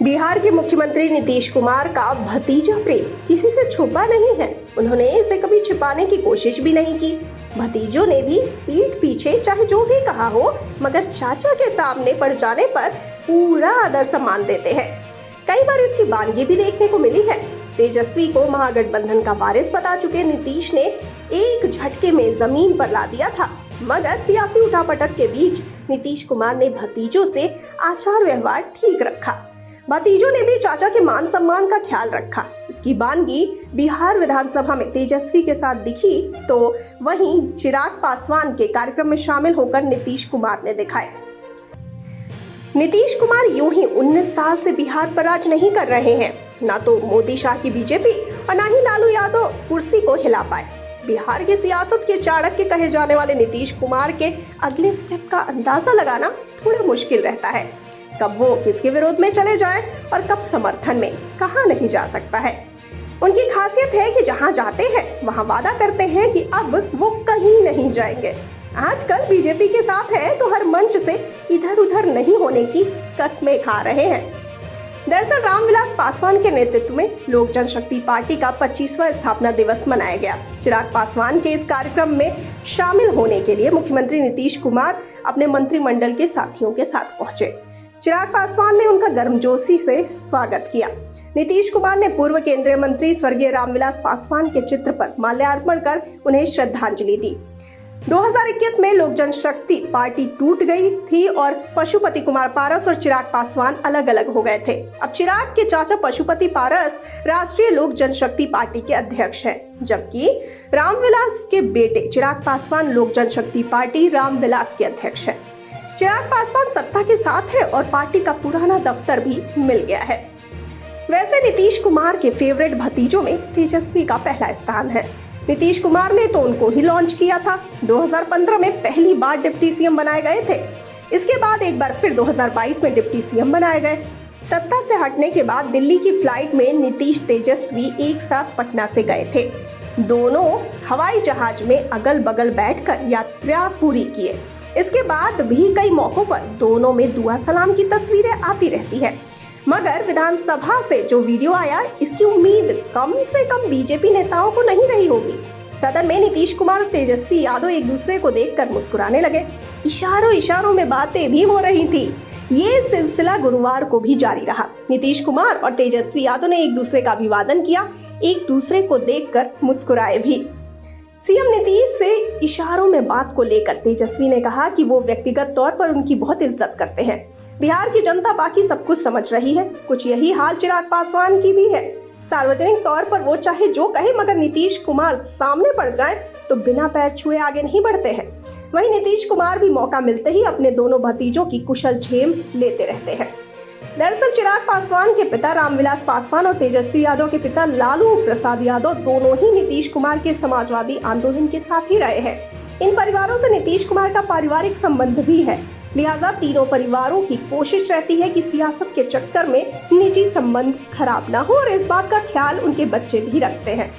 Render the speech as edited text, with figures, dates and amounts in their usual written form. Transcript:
बिहार के मुख्यमंत्री नीतीश कुमार का भतीजा प्रेम किसी से छुपा नहीं है। उन्होंने इसे कभी छिपाने की कोशिश भी नहीं की। भतीजों ने भी पीठ पीछे चाहे जो भी कहा हो, मगर चाचा के सामने पड़ जाने पर पूरा आदर सम्मान देते हैं। कई बार इसकी वानगी भी देखने को मिली है। तेजस्वी को महागठबंधन का वारिस बता चुके नीतीश ने एक झटके में जमीन पर ला दिया था, मगर सियासी उठापटक के बीच नीतीश कुमार ने भतीजों से आचार व्यवहार ठीक रखा। भतीजों ने भी चाचा के मान सम्मान का ख्याल रखा। इसकी वानगी बिहार विधानसभा में तेजस्वी के साथ दिखी, तो वहीं चिराग पासवान के कार्यक्रम में शामिल होकर नीतीश कुमार ने दिखाए। नीतीश कुमार यूं ही 19 साल से बिहार पर राज नहीं कर रहे हैं। ना तो मोदी शाह की बीजेपी और ना ही लालू यादव कुर्सी को हिला पाए। बिहार की सियासत के चाणक्य कहे जाने वाले नीतीश कुमार के अगले स्टेप का अंदाजा लगाना थोड़ा मुश्किल रहता है। कब वो किसके विरोध में चले जाएं और कब समर्थन में, कहां नहीं जा सकता है। उनकी खासियत है कि जहां जाते हैं वहां वादा करते हैं कि अब वो कहीं नहीं जाएंगे। आजकल बीजेपी के साथ है तो हर मंच से इधर उधर नहीं होने की कस्में खा रहे हैं। दरअसल रामविलास पासवान के नेतृत्व में लोक जनशक्ति पार्टी का 25वां स्थापना दिवस मनाया गया। चिराग पासवान के इस कार्यक्रम में शामिल होने के लिए मुख्यमंत्री नीतीश कुमार अपने मंत्रिमंडल के साथियों के साथ पहुंचे। चिराग पासवान ने उनका गर्मजोशी से स्वागत किया। नीतीश कुमार ने पूर्व केंद्रीय मंत्री स्वर्गीय रामविलास पासवान के चित्र पर माल्यार्पण कर उन्हें श्रद्धांजलि दी। 2021 में लोक जनशक्ति पार्टी टूट गई थी और पशुपति कुमार पारस और चिराग पासवान अलग अलग हो गए थे। अब चिराग के चाचा पशुपति पारस राष्ट्रीय लोक जनशक्ति पार्टी के अध्यक्ष हैं, जबकि रामविलास के बेटे चिराग पासवान लोक जनशक्ति पार्टी रामविलास के अध्यक्ष हैं। चिराग पासवान सत्ता के साथ है और पार्टी का पुराना दफ्तर भी मिल गया है। वैसे नीतीश कुमार के फेवरेट भतीजों में तेजस्वी का पहला स्थान है। नीतीश कुमार ने तो उनको ही लॉन्च किया था। 2015 में पहली बार डिप्टी सीएम बनाए गए थे। इसके बाद एक बार फिर 2022 में डिप्टी सीएम बनाए गए। सत्ता से हटने के बाद दिल्ली की फ्लाइट में नीतीश तेजस्वी एक साथ पटना से गए थे। दोनों हवाई जहाज में अगल बगल बैठकर यात्रा पूरी किए। इसके बाद भी कई मौकों पर दोनों में दुआ सलाम की तस्वीरें आती रहती हैं। मगर विधानसभा से जो वीडियो आया, इसकी उम्मीद कम से कम बीजेपी नेताओं को नहीं रही होगी। सदन में नीतीश कुमार और तेजस्वी यादव एक दूसरे को देखकर मुस्कुराने लगे। इशारों में बातें भी हो रही थी। ये सिलसिला गुरुवार को भी जारी रहा। नीतीश कुमार और तेजस्वी यादव ने एक दूसरे का अभिवादन किया, एक दूसरे को देखकर मुस्कुराए भी। सीएम नीतीश से इशारों में बात को लेकर तेजस्वी ने कहा कि वो व्यक्तिगत तौर पर उनकी बहुत इज्जत करते हैं। बिहार की जनता बाकी सब कुछ समझ रही है। कुछ यही हाल चिराग पासवान की भी है। सार्वजनिक तौर पर वो चाहे जो कहे, मगर नीतीश कुमार सामने पड़ जाए तो बिना पैर छुए आगे नहीं बढ़ते हैं। वहीं नीतीश कुमार भी मौका मिलते ही अपने दोनों भतीजों की कुशल छेम लेते रहते हैं। दरअसल चिराग पासवान के पिता रामविलास पासवान और तेजस्वी यादव के पिता लालू प्रसाद यादव दोनों ही नीतीश कुमार के समाजवादी आंदोलन के साथ ही रहे हैं। इन परिवारों से नीतीश कुमार का पारिवारिक संबंध भी है, लिहाजा तीनों परिवारों की कोशिश रहती है कि सियासत के चक्कर में निजी संबंध खराब ना हो, और इस बात का ख्याल उनके बच्चे भी रखते हैं।